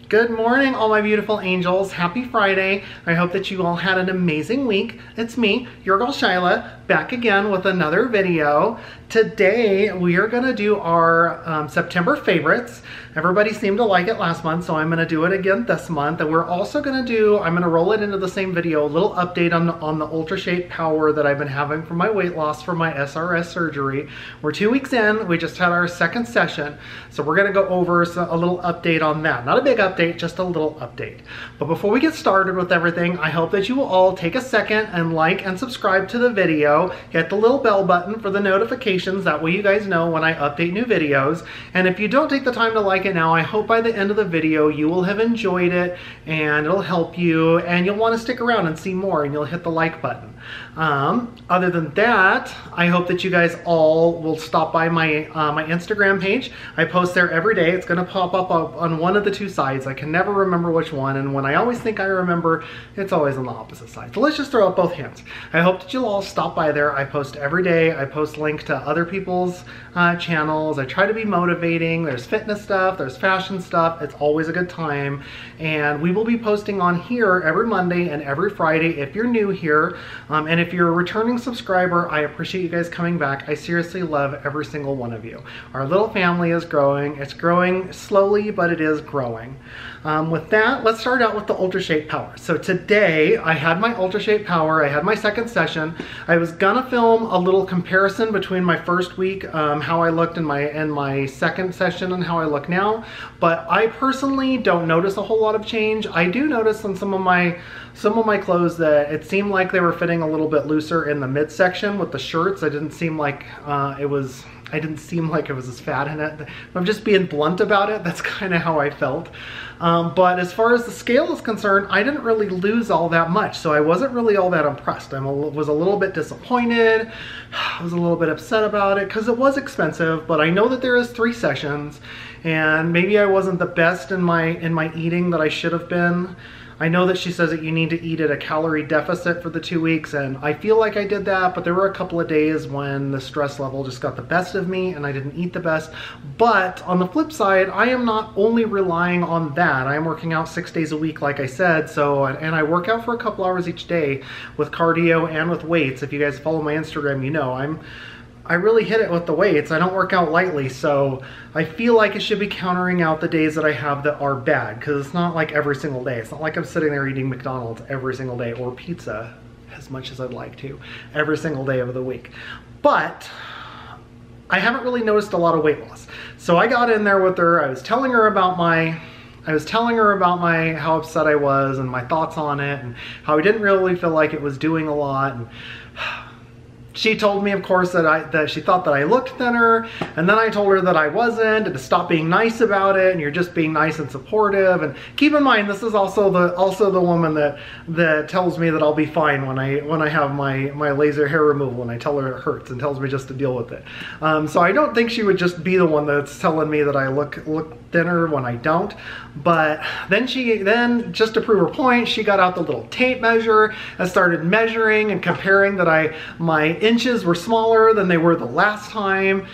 Good morning, all my beautiful angels. Happy Friday. I hope that you all had an amazing week. It's me, your girl Shyla, back again with another video. Today, we are gonna do our September favorites. Everybody seemed to like it last month, so I'm gonna do it again this month. And we're also gonna do, I'm gonna roll it into the same video, a little update on the Ultrashape power that I've been having for my weight loss for my SRS surgery. We're 2 weeks in, we just had our second session. So we're gonna go over a little update on that. Not a big update, just a little update. But before we get started with everything, I hope that you will all take a second and like and subscribe to the video. Hit the little bell button for the notifications. That way you guys know when I update new videos. And if you don't take the time to like it now, I hope by the end of the video you will have enjoyed it and it'll help you and you'll want to stick around and see more and you'll hit the like button. Other than that, I hope that you guys all will stop by my my Instagram page. I post there every day. It's going to pop up on one of the two sides. I can never remember which one, and when I always think I remember, it's always on the opposite side. So let's just throw up both hands. I hope that you'll all stop by there. I post every day. I post links to other people's channels. I try to be motivating. There's fitness stuff. There's fashion stuff. It's always a good time. And we will be posting on here every Monday and every Friday if you're new here. And if you're a returning subscriber, I appreciate you guys coming back. I seriously love every single one of you. Our little family is growing. It's growing slowly, but it is growing. With that, let's start out with the Ultrashape power. So today, I had my Ultrashape power. I had my second session. I was gonna film a little comparison between my first week, how I looked in my second session and how I look now. But I personally don't notice a whole lot of change. I do notice on some of my clothes that it seemed like they were fitting a little bit looser in the midsection with the shirts. I didn't seem like it was as fat in it. I'm just being blunt about it. That's kind of how I felt. But as far as the scale is concerned, I didn't really lose all that much. So I wasn't really all that impressed. I was a little bit disappointed. I was a little bit upset about it because it was expensive, but I know that there is 3 sessions and maybe I wasn't the best in my eating that I should have been. I know that she says that you need to eat at a calorie deficit for the 2 weeks, and I feel like I did that, but there were a couple of days when the stress level just got the best of me and I didn't eat the best. But on the flip side, I am not only relying on that. I am working out 6 days a week, like I said, and I work out for a couple hours each day with cardio and with weights. If you guys follow my Instagram, you know I really hit it with the weights. I don't work out lightly, so I feel like it should be countering out the days that I have that are bad, because it's not like every single day. It's not like I'm sitting there eating McDonald's every single day or pizza, as much as I'd like to, every single day of the week. But I haven't really noticed a lot of weight loss. So I got in there with her. I was telling her about how upset I was and my thoughts on it and how I didn't really feel like it was doing a lot. And she told me, of course, that she thought that I looked thinner, and then I told her that I wasn't, and to stop being nice about it, and you're just being nice and supportive. And keep in mind, this is also the woman that tells me that I'll be fine when I have my laser hair removal, and I tell her it hurts and tells me just to deal with it. So I don't think she would just be the one that's telling me that I look thinner when I don't. But then just to prove her point, she got out the little tape measure and started measuring and comparing that my inches were smaller than they were the last time.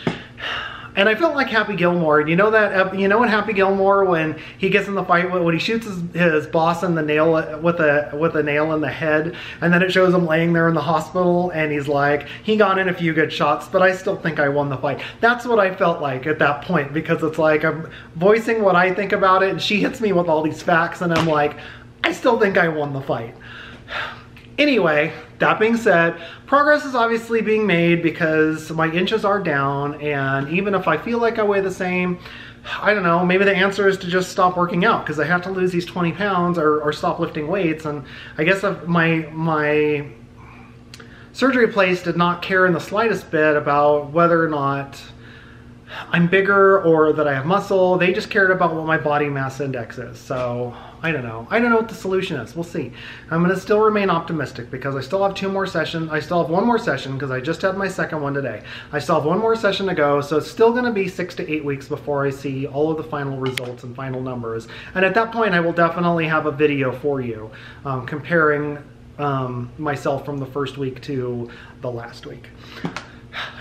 And I felt like Happy Gilmore. You know in Happy Gilmore when he gets in the fight when he shoots his boss in the nail with a nail in the head, and then it shows him laying there in the hospital and he's like, he got in a few good shots, but I still think I won the fight. That's what I felt like at that point, because it's like I'm voicing what I think about it and she hits me with all these facts and I'm like, I still think I won the fight. Anyway, that being said, progress is obviously being made because my inches are down, and even if I feel like I weigh the same, I don't know, maybe the answer is to just stop working out because I have to lose these 20 pounds or stop lifting weights. And I guess my surgery place did not care in the slightest bit about whether or not I'm bigger or that I have muscle. They just cared about what my body mass index is. So I don't know. I don't know what the solution is. We'll see. I'm going to still remain optimistic because I still have 2 more sessions. I still have 1 more session because I just had my second one today. I still have 1 more session to go. So it's still going to be 6 to 8 weeks before I see all of the final results and final numbers. And at that point, I will definitely have a video for you comparing myself from the first week to the last week.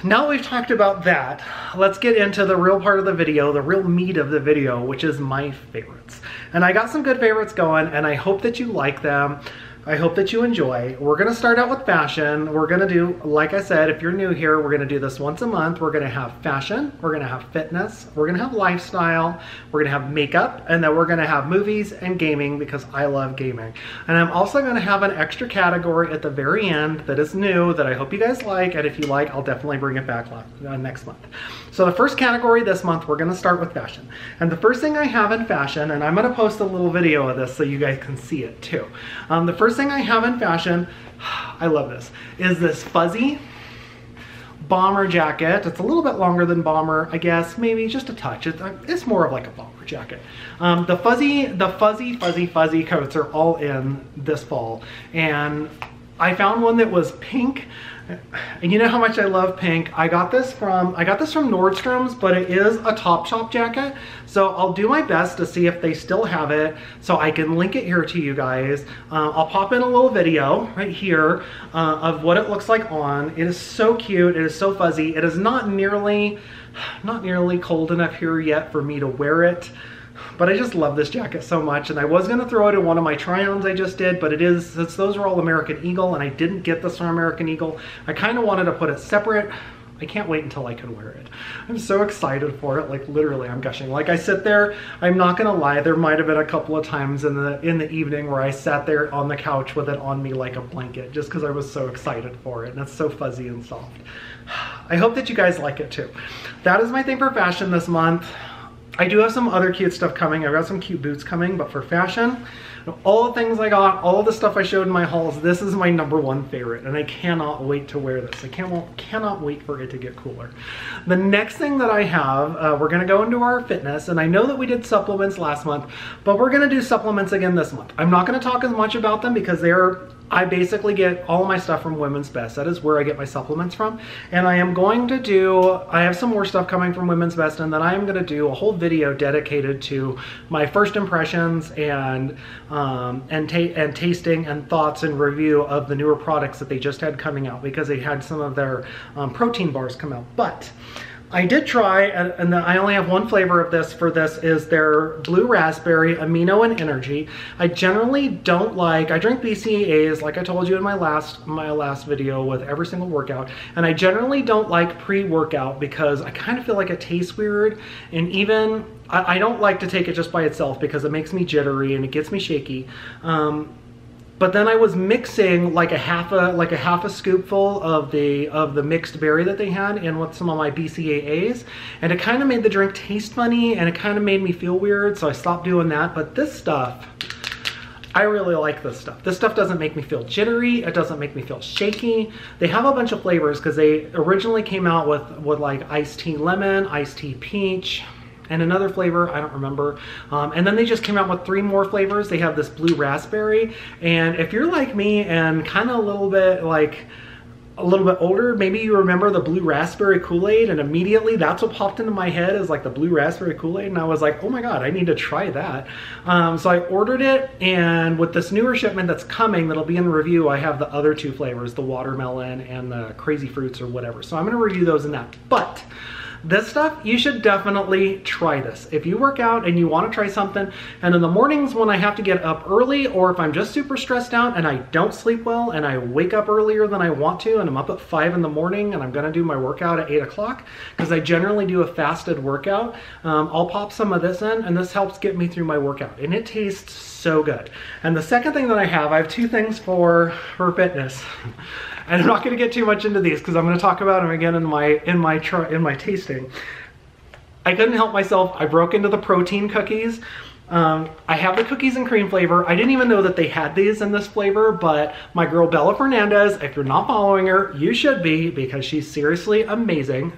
Now we've talked about that, let's get into the real part of the video, the real meat of the video, which is my favorites. And I got some good favorites going, and I hope that you like them. I hope that you enjoy. We're gonna start out with fashion. We're gonna do, like I said, if you're new here, we're gonna do this once a month. We're gonna have fashion, we're gonna have fitness, we're gonna have lifestyle, we're gonna have makeup, and then we're gonna have movies and gaming because I love gaming. And I'm also gonna have an extra category at the very end that is new that I hope you guys like, and if you like, I'll definitely bring it back next month. So the first category this month, we're gonna start with fashion. And the first thing I have in fashion, and I'm gonna post a little video of this so you guys can see it too. The first thing I have in fashion, I love this, is this fuzzy bomber jacket. It's a little bit longer than bomber, I guess, maybe just a touch. It's more of like a bomber jacket. The fuzzy coats are all in this fall. And I found one that was pink. And you know how much I love pink. I got this from Nordstrom's, but it is a Topshop jacket. So I'll do my best to see if they still have it so I can link it here to you guys. I'll pop in a little video right here of what it looks like on. It is so cute. It is so fuzzy. It is not nearly cold enough here yet for me to wear it. But I just love this jacket so much, and I was gonna throw it in one of my try-ons I just did, but since those are all American Eagle and I didn't get this from American Eagle, I kind of wanted to put it separate. I can't wait until I can wear it. I'm so excited for it, like literally I'm gushing. Like I sit there, I'm not gonna lie, there might have been a couple of times in the evening where I sat there on the couch with it on me like a blanket, just because I was so excited for it, and it's so fuzzy and soft. I hope that you guys like it too. That is my thing for fashion this month. I do have some other cute stuff coming. I've got some cute boots coming, but for fashion, all the things I got, all the stuff I showed in my hauls, this is my #1 favorite, and I cannot wait to wear this. I cannot wait for it to get cooler. The next thing that I have, we're gonna go into our fitness, and I know that we did supplements last month, but we're gonna do supplements again this month. I'm not gonna talk as much about them because I basically get all my stuff from Women's Best. That is where I get my supplements from. And I have some more stuff coming from Women's Best, and then I am gonna do a whole video dedicated to my first impressions and tasting and thoughts and review of the newer products that they just had coming out, because they had some of their protein bars come out. But I did try, and I only have one flavor of this is their blue raspberry amino and energy. I generally don't like, I drink BCAAs like I told you in my last video with every single workout, and I generally don't like pre-workout because I kind of feel like it tastes weird, and even I don't like to take it just by itself because it makes me jittery and it gets me shaky. But then I was mixing like a half a scoopful of the mixed berry that they had in with some of my BCAAs, and it kind of made the drink taste funny, and it kind of made me feel weird, so I stopped doing that. But this stuff, I really like this stuff. This stuff doesn't make me feel jittery. It doesn't make me feel shaky. They have a bunch of flavors because they originally came out with like iced tea lemon, iced tea peach, and another flavor, I don't remember. And then they just came out with 3 more flavors. They have this blue raspberry. And if you're like me and kind of a little bit older, maybe you remember the blue raspberry Kool-Aid, and immediately that's what popped into my head is like the blue raspberry Kool-Aid, and I was like, oh my God, I need to try that. So I ordered it, and with this newer shipment that's coming that'll be in the review, I have the other 2 flavors, the watermelon and the crazy fruits or whatever. So I'm gonna review those in that. But this stuff, you should definitely try this. If you work out and you want to try something, and in the mornings when I have to get up early, or if I'm just super stressed out and I don't sleep well and I wake up earlier than I want to, and I'm up at 5 in the morning and I'm gonna do my workout at 8 o'clock, because I generally do a fasted workout, I'll pop some of this in, and this helps get me through my workout, and it tastes so good. And the second thing that I have 2 things for fitness. And I'm not going to get too much into these because I'm going to talk about them again in my tasting. I couldn't help myself. I broke into the protein cookies. I have the cookies and cream flavor. I didn't even know that they had these in this flavor, but my girl Bella Fernandez, if you're not following her, you should be, because she's seriously amazing.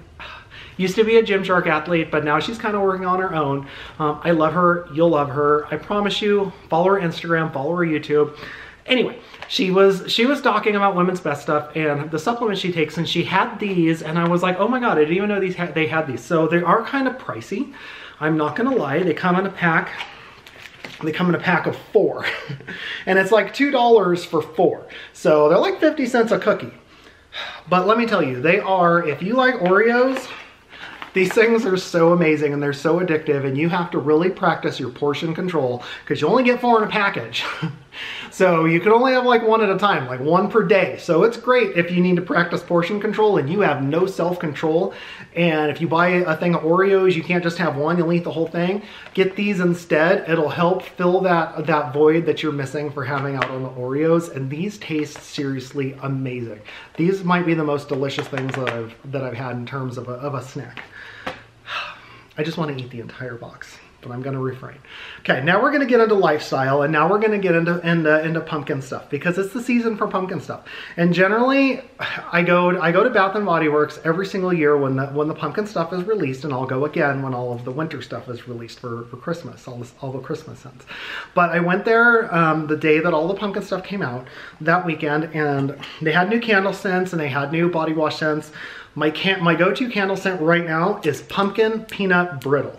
Used to be a Gymshark athlete, but now she's kind of working on her own. I love her. You'll love her. I promise you. Follow her Instagram, follow her YouTube. Anyway, she was talking about Women's Best stuff and the supplements she takes, and she had these, and I was like, oh my God, I didn't even know they had these. So they are kind of pricey. I'm not gonna lie. They come in a pack. They come in a pack of 4, and it's like $2 for 4. So they're like 50 cents a cookie. But let me tell you, they are, if you like Oreos, These things are so amazing and they're so addictive, and you have to really practice your portion control because you only get 4 in a package. So you can only have like 1 at a time, like 1 per day. So it's great if you need to practice portion control and you have no self-control. And if you buy a thing of Oreos, you can't just have 1, you'll eat the whole thing. Get these instead. It'll help fill that void that you're missing for having out on the Oreos. And these taste seriously amazing. These might be the most delicious things that I've had in terms of a snack. I just want to eat the entire box, but I'm going to refrain. Okay, now we're going to get into lifestyle, and now we're going to get into pumpkin stuff because it's the season for pumpkin stuff. And generally, I go to Bath and Body Works every single year when the pumpkin stuff is released, and I'll go again when all of the winter stuff is released for Christmas, all the Christmas scents. But I went there the day that all the pumpkin stuff came out that weekend, and they had new candle scents and they had new body wash scents. My go-to candle scent right now is Pumpkin Peanut Brittle.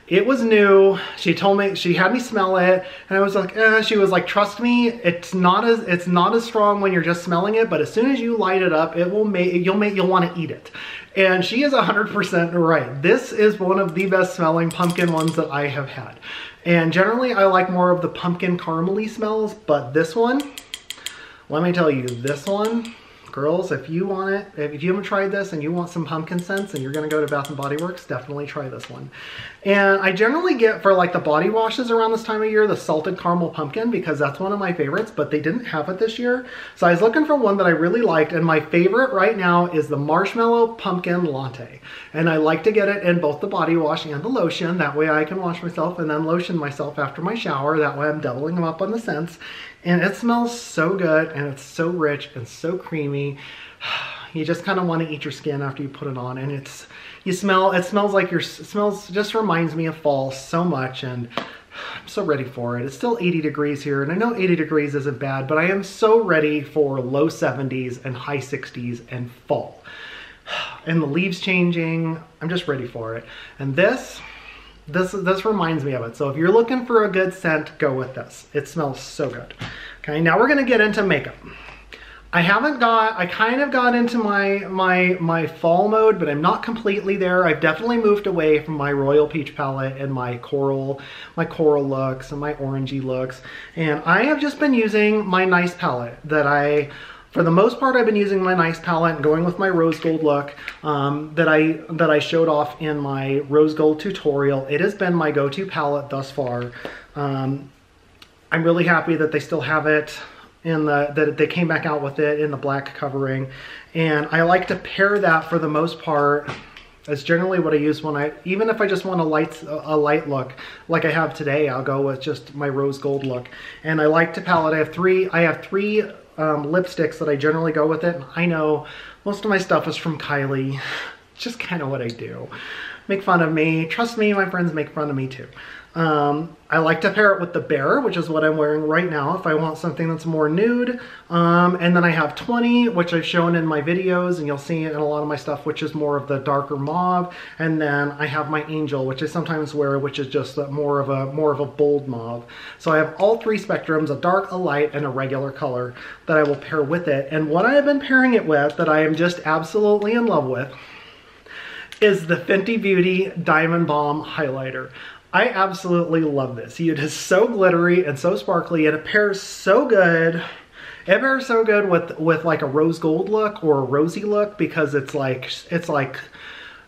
It was new. She told me, she had me smell it, and I was like, she was like, trust me, it's not as strong when you're just smelling it, but as soon as you light it up, you'll want to eat it. And she is 100% right. This is one of the best smelling pumpkin ones that I have had. And generally I like more of the pumpkin caramely smells, but this one, let me tell you, this one, girls, if you want it, if you haven't tried this and you want some pumpkin scents and you're gonna go to Bath & Body Works, definitely try this one. And I generally get, for like the body washes around this time of year, the salted caramel pumpkin, because that's one of my favorites, but they didn't have it this year. So I was looking for one that I really liked, and my favorite right now is the Marshmallow Pumpkin Latte. And I like to get it in both the body wash and the lotion. That way I can wash myself and then lotion myself after my shower. That way I'm doubling them up on the scents. And it smells so good, and it's so rich and so creamy. You just kind of want to eat your skin after you put it on, and it smells like just reminds me of fall so much, and I'm so ready for it. It's still 80 degrees here, and I know 80 degrees isn't bad, but I am so ready for low 70s and high 60s and fall. And the leaves changing, I'm just ready for it. And this reminds me of it. So if you're looking for a good scent, go with this. It smells so good. Okay, now we're gonna get into makeup. I kind of got into my fall mode, but I'm not completely there. I've definitely moved away from my Royal Peach palette and my coral looks and my orangey looks. And I have just been using my Nice palette for the most part, I've been using my Nice palette and going with my rose gold look that I showed off in my rose gold tutorial. It has been my go-to palette thus far. I'm really happy that they still have it that they came back out with it in the black covering. And I like to pair that for the most part. That's generally what I use even if I just want a light look like I have today, I'll go with just my rose gold look. And I like to palette. I have three lipsticks that I generally go with it. And I know most of my stuff is from Kylie. It's just kind of what I do. Make fun of me. Trust me, my friends make fun of me too. I like to pair it with the Bear, which is what I'm wearing right now if I want something that's more nude. And then I have 20, which I've shown in my videos, and you'll see it in a lot of my stuff, which is more of the darker mauve. And then I have my Angel, which I sometimes wear, which is just more of a bold mauve. So I have all 3 spectrums, a dark, a light, and a regular color that I will pair with it. And what I have been pairing it with that I am just absolutely in love with is the Fenty Beauty Diamond Bomb Highlighter. I absolutely love this. It is so glittery and so sparkly, and it pairs so good. It pairs so good with like a rose gold look or a rosy look, because it's like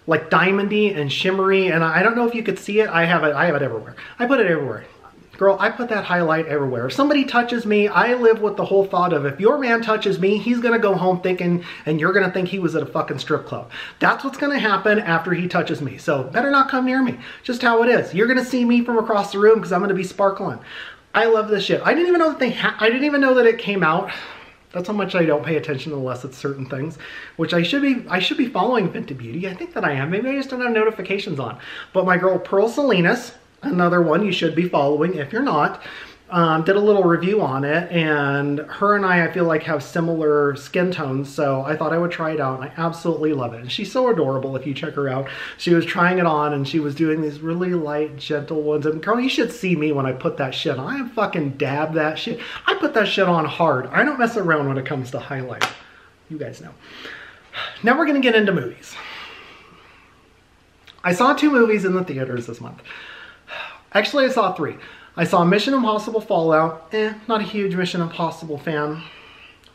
diamondy and shimmery. And I don't know if you could see it. I have it everywhere. I put it everywhere. Girl, I put that highlight everywhere. If somebody touches me, I live with the whole thought of, if your man touches me, he's gonna go home thinking, and you're gonna think he was at a fucking strip club. That's what's gonna happen after he touches me. So better not come near me. Just how it is. You're gonna see me from across the room because I'm gonna be sparkling. I love this shit. I didn't even know that I didn't even know that it came out. That's how much I don't pay attention unless it's certain things, which I should be following Fenty Beauty. I think that I am. Maybe I just don't have notifications on. But my girl Pearl Salinas, another one you should be following if you're not, did a little review on it, and her and I feel like have similar skin tones, so I thought I would try it out, and I absolutely love it. And she's so adorable if you check her out. She was trying it on, and she was doing these really light, gentle ones, and girl, you should see me when I put that shit on. I fucking dab that shit. I put that shit on hard. I don't mess around when it comes to highlight. You guys know. Now we're gonna get into movies. I saw 2 movies in the theaters this month. Actually, I saw 3. I saw Mission Impossible Fallout. Not a huge Mission Impossible fan.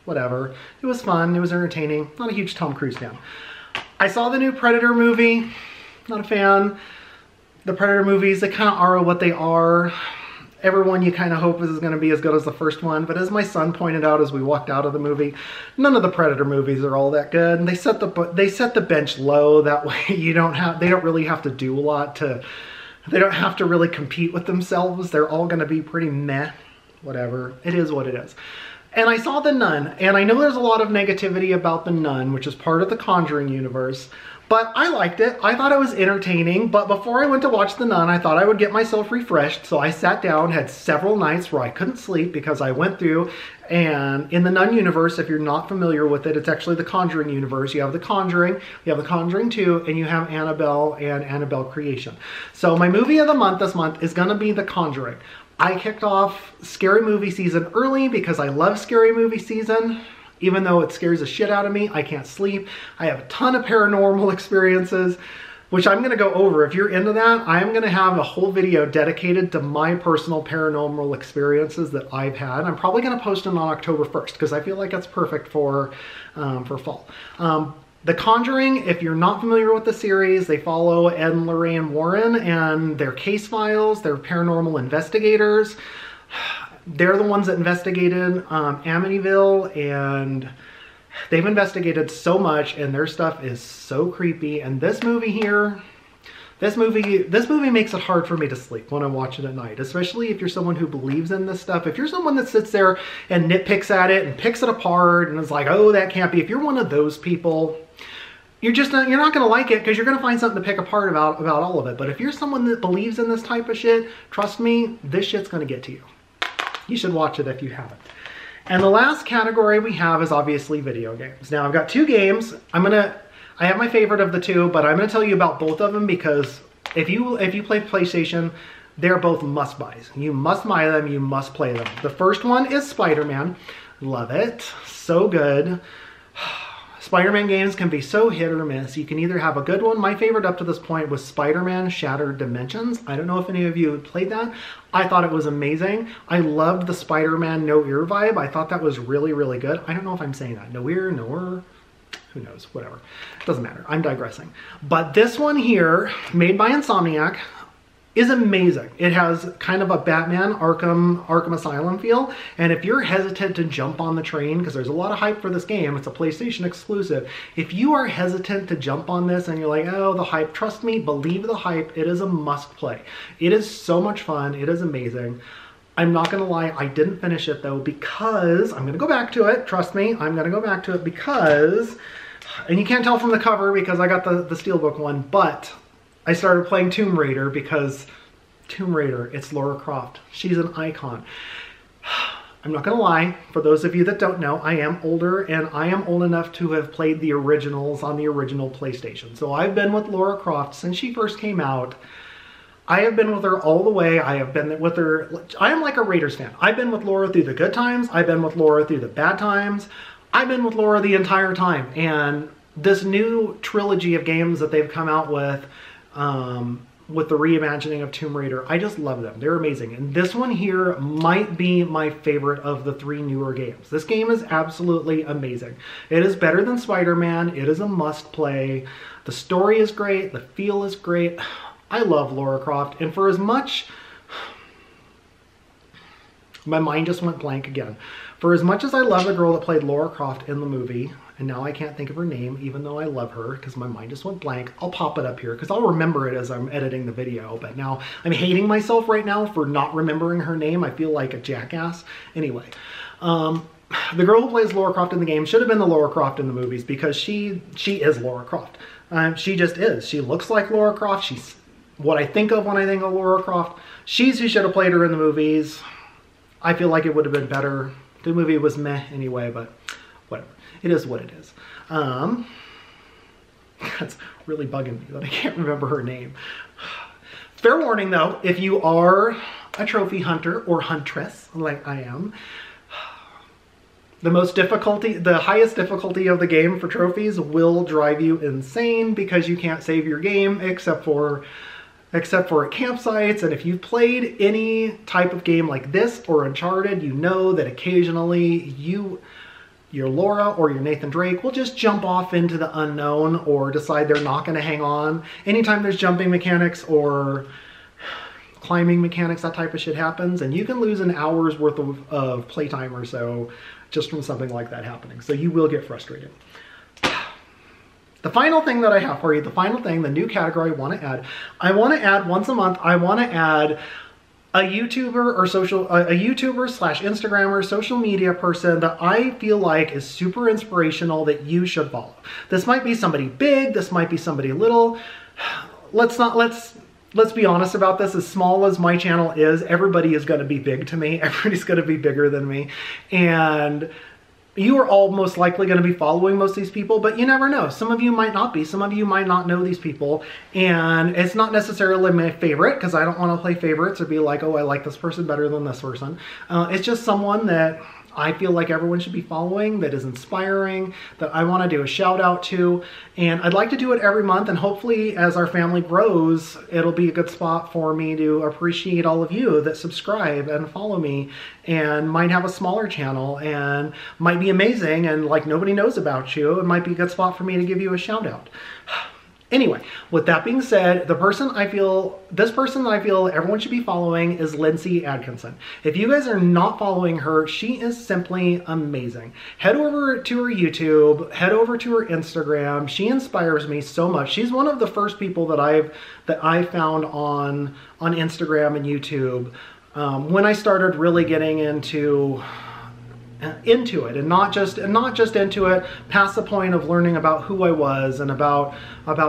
Whatever. It was fun. It was entertaining. Not a huge Tom Cruise fan. I saw the new Predator movie. Not a fan. The Predator movies, they kind of are what they are. Everyone you kind of hope is going to be as good as the first one. But as my son pointed out as we walked out of the movie, none of the Predator movies are all that good. And they set the bench low. That way they don't really have to do a lot to, they don't have to really compete with themselves. They're all going to be pretty meh. Whatever. It is what it is. And I saw The Nun, and I know there's a lot of negativity about The Nun, which is part of the Conjuring universe, but I liked it. I thought it was entertaining, but before I went to watch The Nun, I thought I would get myself refreshed, so I sat down, had several nights where I couldn't sleep because I went through, and in the Nun universe, if you're not familiar with it, it's actually the Conjuring universe. You have The Conjuring, you have The Conjuring 2, and you have Annabelle and Annabelle Creation. So my movie of the month this month is going to be The Conjuring. I kicked off scary movie season early because I love scary movie season. Even though it scares the shit out of me, I can't sleep. I have a ton of paranormal experiences, which I'm going to go over. If you're into that, I'm going to have a whole video dedicated to my personal paranormal experiences that I've had. I'm probably going to post them on October 1st because I feel like that's perfect for fall. The Conjuring, if you're not familiar with the series, they follow Ed and Lorraine Warren and their case files. They're paranormal investigators. They're the ones that investigated Amityville, and they've investigated so much, and their stuff is so creepy. And this movie here, this movie makes it hard for me to sleep when I watch it at night, especially if you're someone who believes in this stuff. If you're someone that sits there and nitpicks at it and picks it apart and is like, oh, that can't be. If you're one of those people, you're not going to like it because you're going to find something to pick apart about all of it. But if you're someone that believes in this type of shit, trust me, this shit's going to get to you. You should watch it if you haven't. And the last category we have is obviously video games. Now I've got 2 games. I have my favorite of the 2, but I'm going to tell you about both of them because if you play PlayStation, they're both must-buys. You must buy them, you must play them. The first one is Spider-Man. Love it. So good. Spider-Man games can be so hit or miss. You can either have a good one. My favorite up to this point was Spider-Man Shattered Dimensions. I don't know if any of you played that. I thought it was amazing. I loved the Spider-Man No Ear vibe. I thought that was really, really good. I don't know if I'm saying that. No ear, no ear. Who knows? Whatever. It doesn't matter. I'm digressing. But this one here, made by Insomniac, is amazing. It has kind of a Batman Arkham Asylum feel, and if you're hesitant to jump on the train, because there's a lot of hype for this game, it's a PlayStation exclusive, if you are hesitant to jump on this and you're like, oh, the hype, trust me, believe the hype, it is a must play. It is so much fun, it is amazing. I'm not gonna lie, I didn't finish it though because, I'm gonna go back to it, trust me, I'm gonna go back to it because, and you can't tell from the cover because I got the Steelbook one, but I started playing Tomb Raider because Tomb Raider, it's Lara Croft. She's an icon. I'm not gonna lie, for those of you that don't know, I am older and I am old enough to have played the originals on the original PlayStation. So I've been with Lara Croft since she first came out. I have been with her all the way. I have been with her, I am like a Raiders fan. I've been with Laura through the good times. I've been with Laura through the bad times. I've been with Laura the entire time. And this new trilogy of games that they've come out with the reimagining of Tomb Raider, I just love them. They're amazing. And this one here might be my favorite of the 3 newer games. This game is absolutely amazing. It is better than Spider-Man. It is a must play. The story is great. The feel is great. I love Lara Croft. And for as much, my mind just went blank again. For as much as I love the girl that played Lara Croft in the movie, and now I can't think of her name, even though I love her, because my mind just went blank. I'll pop it up here, because I'll remember it as I'm editing the video, but now I'm hating myself right now for not remembering her name. I feel like a jackass. Anyway, the girl who plays Lara Croft in the game should have been the Lara Croft in the movies, because she is Lara Croft. She just is. She looks like Lara Croft. She's what I think of when I think of Lara Croft. She's who should have played her in the movies. I feel like it would have been better. The movie was meh anyway, but whatever. It is what it is. That's really bugging me that I can't remember her name. Fair warning though, if you are a trophy hunter or huntress like I am, The highest difficulty of the game for trophies will drive you insane because you can't save your game except for at campsites. And if you've played any type of game like this or Uncharted, you know that occasionally your Laura or your Nathan Drake will just jump off into the unknown or decide they're not going to hang on. Anytime there's jumping mechanics or climbing mechanics, that type of shit happens, and you can lose an hour's worth of playtime or so just from something like that happening. So you will get frustrated. The final thing that I have for you, the new category I want to add once a month, I want to add a YouTuber or a YouTuber slash Instagrammer, social media person that I feel like is super inspirational that you should follow. This might be somebody big, this might be somebody little. Let's be honest about this. As small as my channel is, everybody is going to be big to me. Everybody's going to be bigger than me. And you are all most likely going to be following most of these people, but you never know. Some of you might not be. Some of you might not know these people. And it's not necessarily my favorite, because I don't want to play favorites or be like, oh, I like this person better than this person. It's just someone that I feel like everyone should be following, that is inspiring, that I want to do a shout out to. And I'd like to do it every month, and hopefully as our family grows, it'll be a good spot for me to appreciate all of you that subscribe and follow me and might have a smaller channel and might be amazing and like nobody knows about you. It might be a good spot for me to give you a shout out. Anyway, with that being said, this person that I feel everyone should be following is Lindsay Atkinson. If you guys are not following her, she is simply amazing. Head over to her YouTube, head over to her Instagram. She inspires me so much. She's one of the first people that I found on Instagram and YouTube when I started really getting into it, and not just into it past the point of learning about who I was and about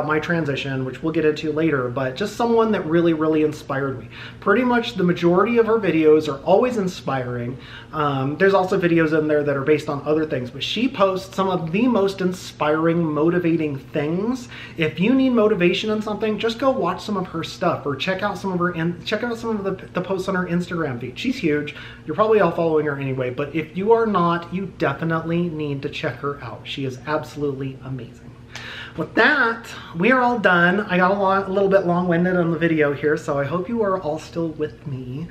my transition, which we'll get into later, but just someone that really, really inspired me. Pretty much the majority of her videos are always inspiring. There's also videos in there that are based on other things, but she posts some of the most inspiring, motivating things. If you need motivation in something, just go watch some of her stuff or check out some of the posts on her Instagram feed. She's huge. You're probably all following her anyway, but if you are not, you definitely need to check her out. She is absolutely amazing. With that, we are all done. I got a little bit long-winded on the video here, so I hope you are all still with me.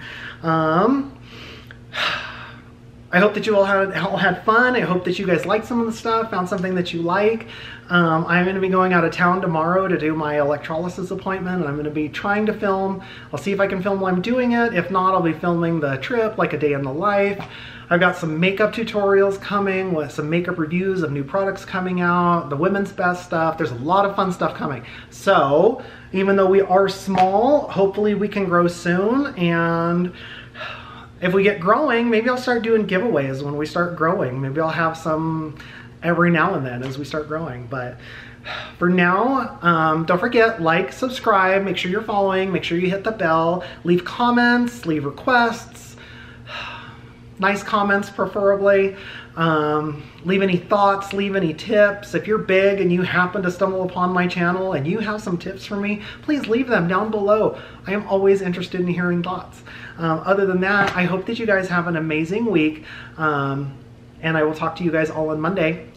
I hope that you all had fun. I hope that you guys liked some of the stuff, found something that you like. I'm going to be going out of town tomorrow to do my electrolysis appointment, and I'm going to be trying to film. I'll see if I can film while I'm doing it. If not, I'll be filming the trip, like a day in the life. I've got some makeup tutorials coming with some makeup reviews of new products coming out, the women's best stuff. There's a lot of fun stuff coming. So even though we are small, hopefully we can grow soon. And if we get growing, maybe I'll start doing giveaways when we start growing. Maybe I'll have some every now and then as we start growing. But for now, don't forget, like, subscribe, make sure you're following, make sure you hit the bell, leave comments, leave requests. Nice comments preferably. Leave any thoughts, leave any tips. If you're big and you happen to stumble upon my channel and you have some tips for me, please leave them down below. I am always interested in hearing thoughts. Other than that, I hope that you guys have an amazing week. And I will talk to you guys all on Monday.